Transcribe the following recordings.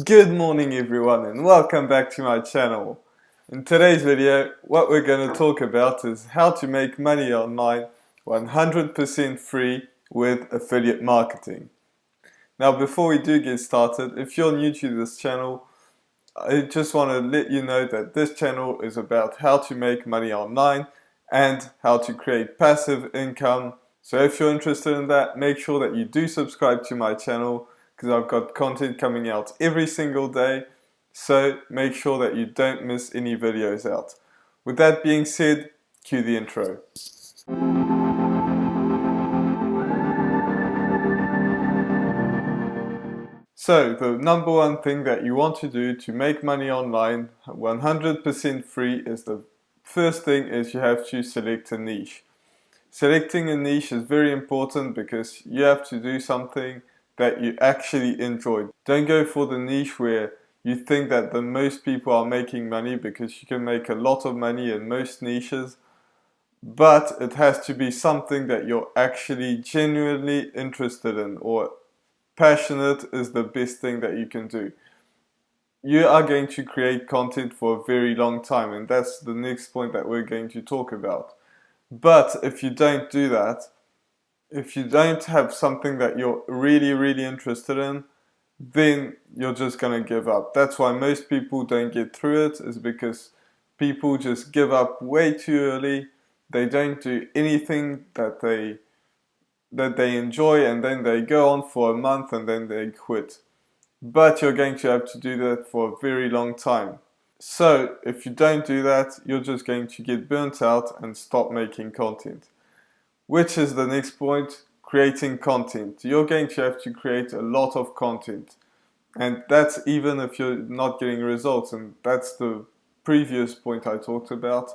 Good morning everyone and welcome back to my channel. In today's video, what we're going to talk about is how to make money online 100% free with affiliate marketing. Now before we do get started, if you're new to this channel, I just want to let you know that this channel is about how to make money online and how to create passive income. So if you're interested in that, make sure that you do subscribe to my channel because I've got content coming out every single day. So make sure that you don't miss any videos out. With that being said, cue the intro. So the number one thing that you want to do to make money online 100% free is the first thing is you have to select a niche. Selecting a niche is very important because you have to do something that you actually enjoy. Don't go for the niche where you think that the most people are making money, because you can make a lot of money in most niches, but it has to be something that you're actually genuinely interested in, or passionate is the best thing that you can do. You are going to create content for a very long time, and that's the next point that we're going to talk about. But if you don't do that, if you don't have something that you're really interested in, then you're just going to give up. That's why most people don't get through it, is because people just give up way too early. They don't do anything that they enjoy, and then they go on for a month and then they quit. But you're going to have to do that for a very long time. So if you don't do that, you're just going to get burnt out and stop making content. Which is the next point, creating content. You're going to have to create a lot of content. And that's even if you're not getting results. And that's the previous point I talked about,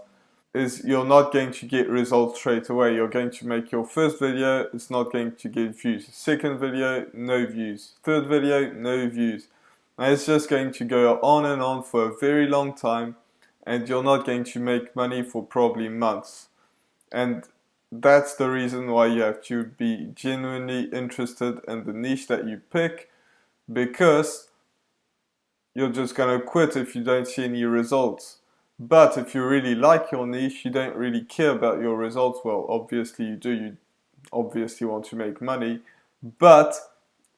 is you're not going to get results straight away. You're going to make your first video, it's not going to get views. Second video, no views. Third video, no views. And it's just going to go on and on for a very long time, and you're not going to make money for probably months. And that's the reason why you have to be genuinely interested in the niche that you pick, because you're just going to quit if you don't see any results. But if you really like your niche, you don't really care about your results. Well, obviously you do, you obviously want to make money, but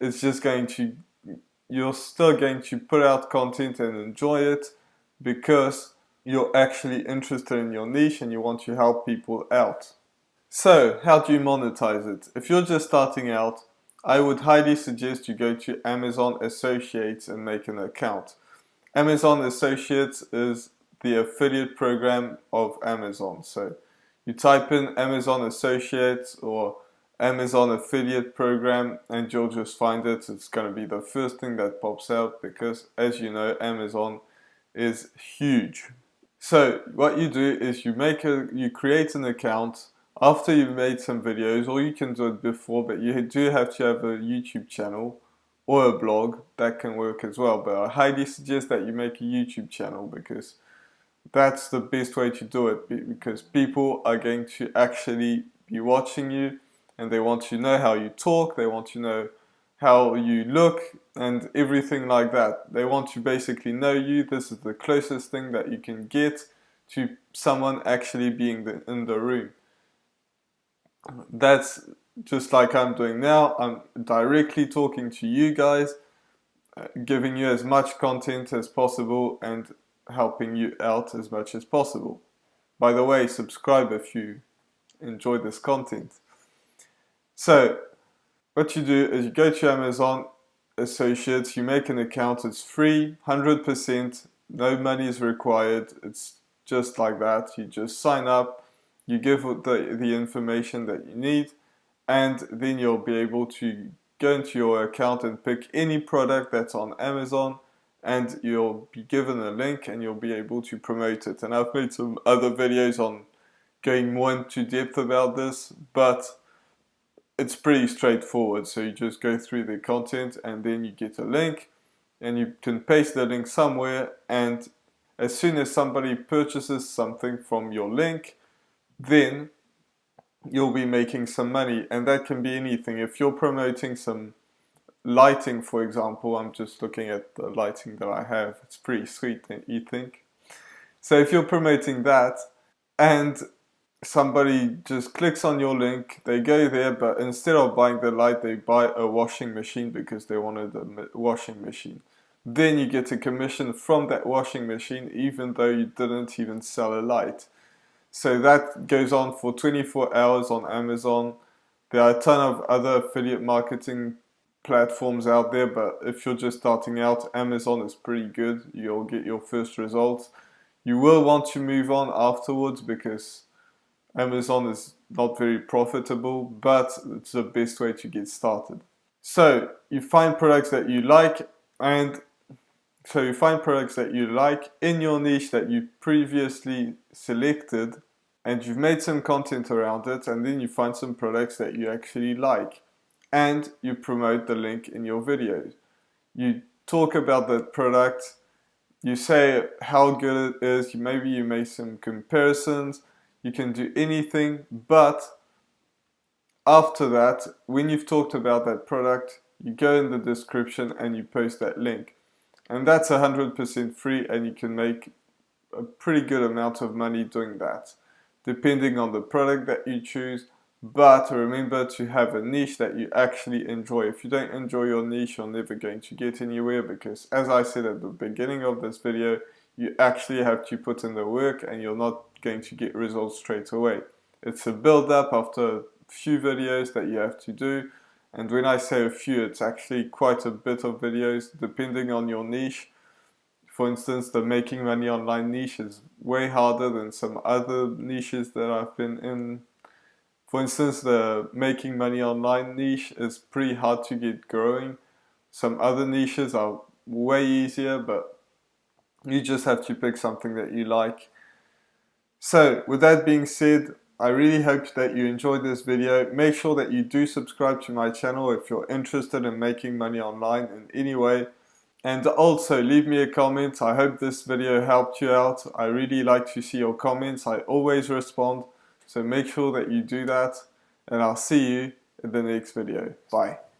it's just going to, you're still going to put out content and enjoy it because you're actually interested in your niche and you want to help people out. So, how do you monetize it? If you're just starting out, I would highly suggest you go to Amazon Associates and make an account. Amazon Associates is the affiliate program of Amazon. So, you type in Amazon Associates or Amazon Affiliate Program and you'll just find it. It's going to be the first thing that pops out because, as you know, Amazon is huge. So what you do is you create an account after you've made some videos, or you can do it before, but you do have to have a YouTube channel or a blog. That can work as well, but I highly suggest that you make a YouTube channel because that's the best way to do it, because people are going to actually be watching you and they want to know how you talk, they want to know how you look and everything like that. They want to basically know you. This is the closest thing that you can get to someone actually being in the room. That's just like I'm doing now. I'm directly talking to you guys, giving you as much content as possible and helping you out as much as possible. By the way, subscribe if you enjoy this content. So what you do is you go to Amazon Associates, you make an account, it's free, 100%, no money is required, it's just like that. You just sign up, you give the information that you need, and then you'll be able to go into your account and pick any product that's on Amazon, and you'll be given a link and you'll be able to promote it. And I've made some other videos on going more into depth about this, but it's pretty straightforward. So you just go through the content and then you get a link and you can paste the link somewhere, and as soon as somebody purchases something from your link, then you'll be making some money. And that can be anything. If you're promoting some lighting, for example, I'm just looking at the lighting that I have. It's pretty sweet, don't you think? So if you're promoting that and somebody just clicks on your link, they go there, but instead of buying the light, they buy a washing machine because they wanted a washing machine. Then you get a commission from that washing machine, even though you didn't even sell a light. So that goes on for 24 hours on Amazon. There are a ton of other affiliate marketing platforms out there, but if you're just starting out, Amazon is pretty good. You'll get your first results. You will want to move on afterwards because Amazon is not very profitable, but it's the best way to get started. So you find products that you like, and in your niche that you previously selected, and you've made some content around it, and then you find some products that you actually like, and you promote the link in your videos. You talk about that product, you say how good it is, maybe you make some comparisons, you can do anything, but after that, when you've talked about that product, you go in the description and you post that link. And that's 100% free, and you can make a pretty good amount of money doing that, depending on the product that you choose. But remember to have a niche that you actually enjoy. If you don't enjoy your niche, you're never going to get anywhere, because as I said at the beginning of this video, you actually have to put in the work and you're not going to get results straight away. It's a build-up after a few videos that you have to do. And when I say a few, it's actually quite a bit of videos depending on your niche. For instance, the making money online niche is way harder than some other niches that I've been in. For instance, the making money online niche is pretty hard to get growing. Some other niches are way easier, but you just have to pick something that you like. So with that being said, I really hope that you enjoyed this video. Make sure that you do subscribe to my channel if you're interested in making money online in any way. And also leave me a comment. I hope this video helped you out. I really like to see your comments. I always respond. So make sure that you do that. And I'll see you in the next video. Bye.